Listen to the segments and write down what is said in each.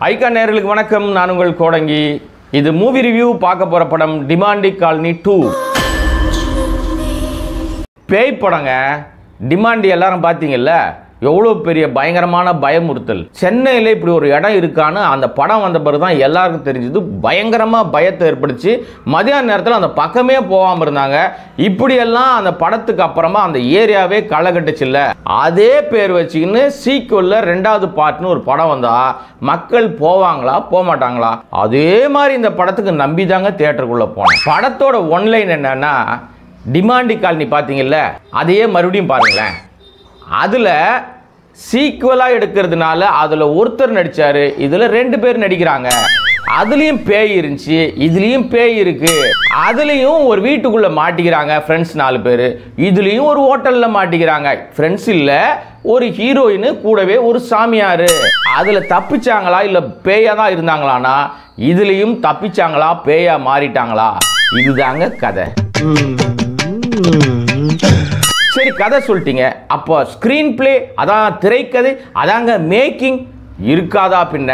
ஐகா நேயர்களுக்கு வணக்கம். நான் உங்கள் கோடங்கி. இது மூவி ரிவ்யூ. பார்க்க போற படம் டிமாண்டி காலனி 2. பேய் படங்க. டிமாண்டி எல்லாரும் பார்த்தீங்கல்ல, எவ்வளோ பெரிய பயங்கரமான பயமுறுத்தல். சென்னையில் இப்படி ஒரு இடம் இருக்கான்னு அந்த படம் வந்த பிறகு தான் எல்லாருக்கும் தெரிஞ்சது. பயங்கரமாக பயத்தை ஏற்படுச்சு. மதியான நேரத்தில் அந்த பக்கமே போகாமல் இருந்தாங்க. இப்படியெல்லாம் அந்த படத்துக்கு அப்புறமா அந்த ஏரியாவே களை கட்டுச்சுல்ல. அதே பேர் வச்சுக்கின்னு சீக்குவல்ல 2வது பார்ட்னு ஒரு படம் வந்தா மக்கள் போவாங்களா போக மாட்டாங்களா? அதே மாதிரி இந்த படத்துக்கு நம்பி தாங்க தியேட்டருக்குள்ளே போனேன். படத்தோட ஒன்லைன் என்னன்னா, டிமாண்டி காலனி பார்த்தீங்கல்ல, அதையே மறுபடியும் பாருங்களேன். அதில் சீக்குவலாக எடுக்கிறதுனால அதில் ஒருத்தர் நடித்தார், இதில் 2 பேர் நடிக்கிறாங்க. அதுலேயும் பேய் இருந்துச்சு, இதுலேயும் பேய் இருக்கு. அதுலேயும் ஒரு வீட்டுக்குள்ளே மாட்டிக்கிறாங்க ஃப்ரெண்ட்ஸ் 4 பேர். இதுலேயும் ஒரு ஹோட்டலில் மாட்டிக்கிறாங்க. ஃப்ரெண்ட்ஸ் இல்லை, ஒரு ஹீரோயின் கூடவே ஒரு சாமியார். அதில் தப்பிச்சாங்களா இல்லை பேயாக தான் இருந்தாங்களான்னா, இதுலேயும் தப்பிச்சாங்களா பேயா மாறிட்டாங்களா? இதுதாங்க கதை. சரி, கதை சொல்லிட்டீங்க. அப்போ ஸ்கிரீன் பிளே, அதான் திரைக்கதை, அதாங்க மேக்கிங் இருக்காதா? பின்ன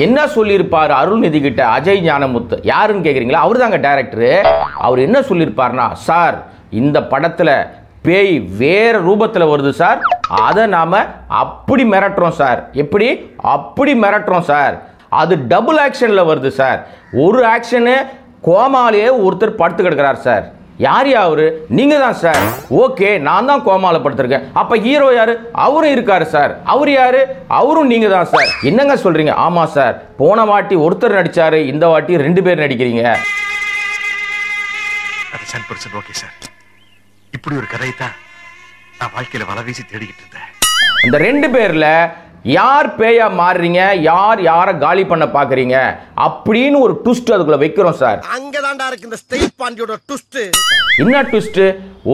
என்ன சொல்லியிருப்பார் அருள்நிதி கிட்ட அஜய் ஞானமுத்து? யாருன்னு கேட்குறீங்களா? அவர் தாங்க டைரக்டரு. அவர் என்ன சொல்லியிருப்பார்னா, சார் இந்த படத்தில் பேய் வேற ரூபத்தில் வருது சார், அதை நாம் அப்படி மிரட்டுறோம் சார். எப்படி? அப்படி மிரட்டுறோம் சார். அது டபுள் ஆக்ஷனில் வருது சார். ஒரு ஆக்ஷனு கோமாலேயே ஒருத்தர் படுத்து கிடக்கிறார் சார். யார் அவரு? நீங்க தான் சார். ஓகே, நான் தான் கோமால படுத்திருக்கேன். அப்ப ஹீரோ யாரு? அவரும் இருக்காரு சார். அவர் யாரு? அவரும் நீங்க தான் சார். என்னங்க சொல்றீங்க? ஆமா சார், போன வாட்டி ஒருத்தர் நடிச்சாரு, இந்த வாட்டி 2 பேர் நடிக்கிறீங்க. ஓகே சார், இப்படி ஒரு கதை தான் நான் வாழ்க்கையில வலை வீசி தேடிக்கிட்டு இருந்தேன். இந்த 2 பேர்ல யார் பேயா மாறுறீங்க, யார் யாரை காலி பண்ண பாக்குறீங்க அப்படின்னு ஒரு ட்விஸ்ட் அதுக்குள்ள வைக்கிறோம் சார். அங்கதான்டா இருக்கு இந்த ஸ்டேட் பாண்டியோட ட்விஸ்ட். என்ன ட்விஸ்ட்?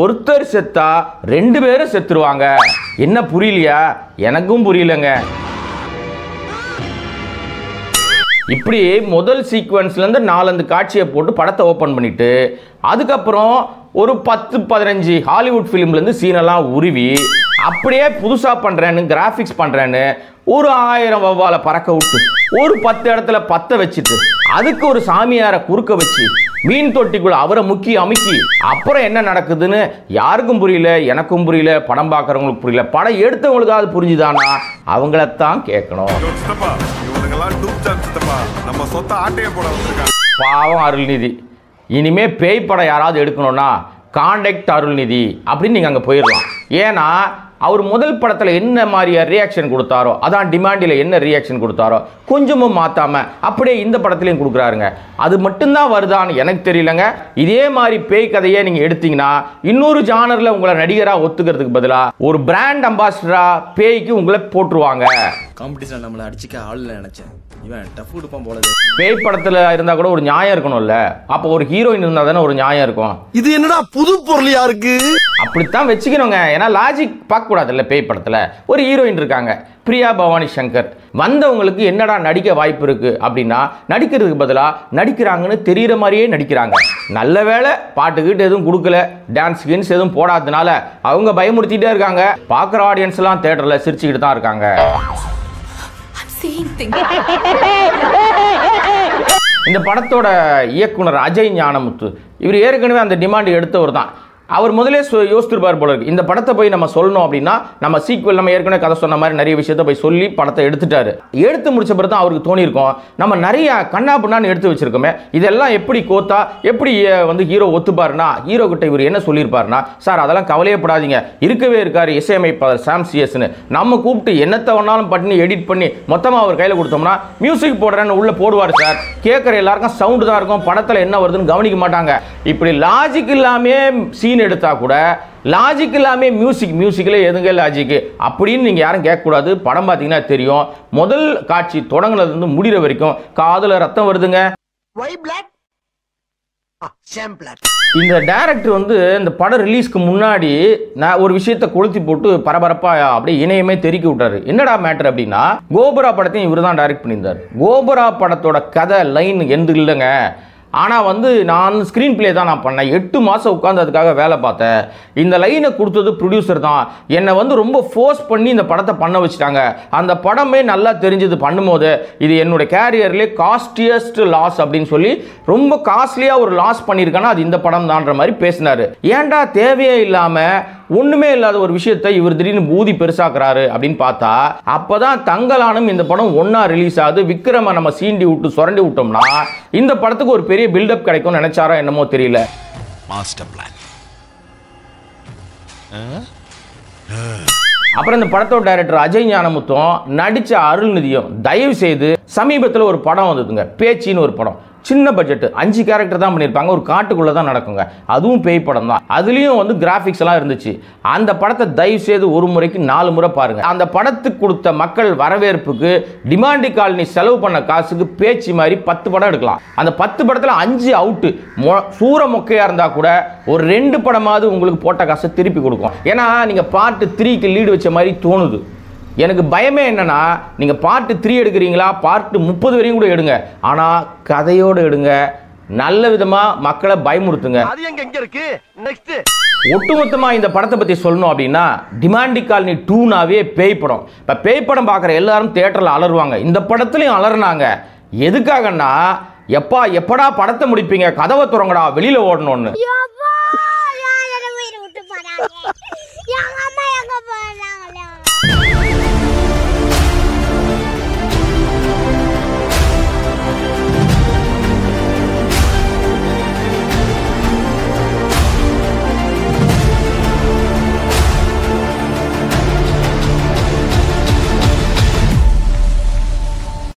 ஒருத்தர் செத்தா 2 பேரும் செத்துருவாங்க. என்ன புரியலையா? எனக்கும் புரியலங்க. இப்படி முதல் சீக்வன்ஸ்ல இருந்து 4 காட்சியை போட்டு படத்தை ஓபன் பண்ணிட்டு, அதுக்கப்புறம் ஒரு 10-15 ஹாலிவுட் ஃபிலிம்ல இருந்து சீனெல்லாம் உருவி அப்படியே புதுசா பண்றேன்னு, கிராபிக்ஸ் பண்றேன்னு ஒரு 1000 வவ்வால பறக்க விட்டு, ஒரு 10 இடத்துல பத்த வச்சுட்டு, அதுக்கு ஒரு சாமியாரை குறுக்க வச்சு மீன் தொட்டிக்குள்ள அவரை முக்கி அமுக்கி, அப்புறம் என்ன நடக்குதுன்னு யாருக்கும் புரியல, எனக்கும் புரியல, படம் பார்க்கறவங்களுக்கு புரியல. படம் எடுத்தவங்களுக்கு அது புரிஞ்சுதானா? அவங்களத்தான் கேட்கணும். பாவம் அருள்நிதி. இனிமே பேய் படம் யாராவது எடுக்கணும்னா கான்டாக்ட் அருள்நிதி அப்படின்னு நீங்க அங்க போயிடலாம். ஏன்னா அவர் முதல் படத்தில் என்ன மாதிரியா ரியாக்ஷன் கொடுத்தாரோ, அதான் டிமாண்டியில் என்ன ரியாக்ஷன் கொடுத்தாரோ கொஞ்சமும் மாற்றாம அப்படியே இந்த படத்துலையும் கொடுக்குறாருங்க. அது மட்டும்தான் வருதான்னு எனக்கு தெரியலங்க. இதே மாதிரி பேய் கதையை நீங்கள் எடுத்தீங்கன்னா இன்னொரு ஜானரில் உங்களை நடிகராக ஒத்துக்கிறதுக்கு பதிலாக ஒரு பிராண்ட் அம்பாசிடரா பேய்க்கு உங்களை போட்டுருவாங்க. காம்படிஷன் நம்மளை அடிச்சுக்க ஆள் நினைச்சேன், இவன் டஃப் கொடுப்பான் போல. பேய் படத்தில் இருந்தால் கூட ஒரு நியாயம் இருக்கணும்ல. அப்போ ஒரு ஹீரோயின் இருந்தால் தானே ஒரு நியாயம் இருக்கும். இது என்னடா புது பொருளியா இருக்கு? அப்படித்தான் வச்சுக்கணுங்க. ஏன்னா லாஜிக் பார்க்க கூடாதுல்ல. பேய் படத்தில் ஒரு ஹீரோயின் இருக்காங்க, பிரியா பவானி சங்கர். வந்தவங்களுக்கு என்னடா நடிக்க வாய்ப்பு இருக்கு அப்படின்னா, நடிக்கிறதுக்கு பதிலாக நடிக்கிறாங்கன்னு தெரிகிற மாதிரியே நடிக்கிறாங்க. நல்ல வேலை பாட்டுக்கிட்டு எதுவும் கொடுக்கல, டான்ஸ் கின்ஸ் எதுவும் போடாததுனால அவங்க பயமுறுத்திட்டே இருக்காங்க. பார்க்குற ஆடியன்ஸ் எல்லாம் தியேட்டரில் சிரிச்சுக்கிட்டு தான் இருக்காங்க. இந்த படத்தோட இயக்குனர் அஜய் ஞானமுத்து, இவர் ஏற்கனவே அந்த டிமாண்ட் எடுத்தவர் தான். அவர் முதலே யோசிச்சிருப்பார் போல இருக்கு. இந்த படத்தை போய் நம்ம சொல்லணும் அப்படின்னா, நம்ம சீக்வல், நம்ம ஏற்கனவே கதை சொன்ன மாதிரி நிறைய விஷயத்த போய் சொல்லி படத்தை எடுத்துட்டாரு. எடுத்து முடிச்ச பிறகு தான் அவருக்கு தோணியிருக்கும், நம்ம நிறைய கண்ணா பின்னான்னு எடுத்து வச்சிருக்கோமே, இதெல்லாம் எப்படி கோத்தா எப்படி ஹீரோ ஒத்துப்பாருன்னா, ஹீரோ கிட்ட இவர் என்ன சொல்லியிருப்பாருன்னா, சார் அதெல்லாம் கவலையப்படாதீங்க, இருக்கவே இருக்காரு இசையமைப்பாளர் சாம் சிஎஸ்னு, நம்ம கூப்பிட்டு என்னத்தை வேணாலும் பண்ணி எடிட் பண்ணி மொத்தமாக அவர் கையில் கொடுத்தோம்னா மியூசிக் போடுறேன்னு உள்ள போடுவார் சார். கேட்குற எல்லாருக்கும் சவுண்டு தான் இருக்கும், படத்தில் என்ன வருதுன்னு கவனிக்க மாட்டாங்க. இப்படி லாஜிக் இல்லாமே சீன் எடுத்தா கூட, லாஜிக் இல்லாம மியூசிக்ல எதுங்க லாஜிக் அப்படின்னு நீங்க யாரும் கேட்கக்கூடாது. படம் பார்த்தீங்கன்னா தெரியும், முதல் காட்சி தொடங்குனதுல இருந்து முடிகிற வரைக்கும் காதுல ரத்தம் வருதுங்க. இந்த டைரக்டர் இந்த படம் ரிலீஸ்க்கு முன்னாடி நான் ஒரு விஷயத்தை கொளுத்தி போட்டு பரபரப்பா அப்படியே இணையமே தெறிக்கி விட்டாரு. என்னடா மேட்டர் அப்படின்னா, கோபுரா படத்தையும் இவர் தான் டைரக்ட் பண்ணியிருந்தார். கோபுரா படத்தோட கதை லைன் எந்த இல்லைங்க, ஆனால் வந்து நான் ஸ்க்ரீன் பிளே தான் நான் பண்ணேன். 8 மாதம் உட்காந்து அதுக்காக வேலை பார்த்தேன். இந்த லைனை கொடுத்தது ப்ரொடியூசர் தான். என்னை வந்து ரொம்ப ஃபோர்ஸ் பண்ணி இந்த படத்தை பண்ண வச்சுட்டாங்க. அந்த படமே நல்லா தெரிஞ்சது பண்ணும்போது இது என்னோட கேரியர்லேயே காஸ்டியஸ்ட் லாஸ் அப்படின்னு சொல்லி ரொம்ப காஸ்ட்லியாக ஒரு லாஸ் பண்ணியிருக்கானா அது இந்த படம் தான்ற மாதிரி பேசினார். ஏன்டா தேவையே இல்லாமல் ஒன்றுமே இல்லாத ஒரு விஷயத்தை இவர் திடீர்னு பூதி பெருசாக்குறாரு அப்படின்னு பார்த்தா அப்போதான் தங்கலானும் இந்த படம் ஒன்றா ரிலீஸ் ஆகுது. விக்ரமை நம்ம சீண்டி விட்டு சுரண்டி விட்டோம்னா இந்த படத்துக்கு ஒரு பெரிய பில்டப் கிடைக்கும் நினைச்சாரோ என்னமோ தெரியல. Master plan. அப்புறம் இந்த படத்தோட டைரக்டர் அஜய் ஞானமுத்தும் நடிச்ச அருள்நிதியும் தயவு செய்து சமீபத்தில் ஒரு படம் வந்ததுங்க, பேச்சின்னு ஒரு படம். சின்ன பட்ஜெட், 5 கேரக்டர் தான் பண்ணியிருப்பாங்க. ஒரு காட்டுக்குள்ளே தான் நடக்குங்க. அதுவும் பேய் படம் தான். அதுலேயும் வந்து கிராஃபிக்ஸ் எல்லாம் இருந்துச்சு. அந்த படத்தை தயவு செய்து ஒரு முறைக்கு 4 முறை பாருங்க. அந்த படத்துக்கு கொடுத்த மக்கள் வரவேற்புக்கு டிமாண்டி காலனி செலவு பண்ண காசுக்கு பேச்சு மாதிரி 10 படம் எடுக்கலாம். அந்த 10 படத்தில் 5 அவுட்டு. சூற மொக்கையாக இருந்தால் கூட ஒரு 2 படமாவது உங்களுக்கு போட்ட காசை திருப்பி கொடுக்கும். ஏன்னா நீங்கள் பார்ட் 3க்கு லீடு வச்ச மாதிரி தோணுது. எனக்கு பயமே என்னன்னா நீங்கள் பார்ட் 3 எடுக்கிறீங்களா, பார்ட் 30 வரையும் கூட எடுங்க, ஆனால் கதையோடு எடுங்க, நல்ல விதமாக மக்களை பயமுறுத்துங்க. அது எங்க இருக்கு நெக்ஸ்ட். ஒட்டுமொத்தமாக இந்த படத்தை பற்றி சொல்லணும் அப்படின்னா டிமாண்டி காலனி 2னாவே பேய் படம். இப்போ பேய் படம் பார்க்குற எல்லாரும் தியேட்டரில் அலறுவாங்க. இந்த படத்துலையும் அலறுனாங்க. எதுக்காகன்னா எப்படா படத்தை முடிப்பீங்க, கதவை துறங்கடா, வெளியில் ஓடணும்னு.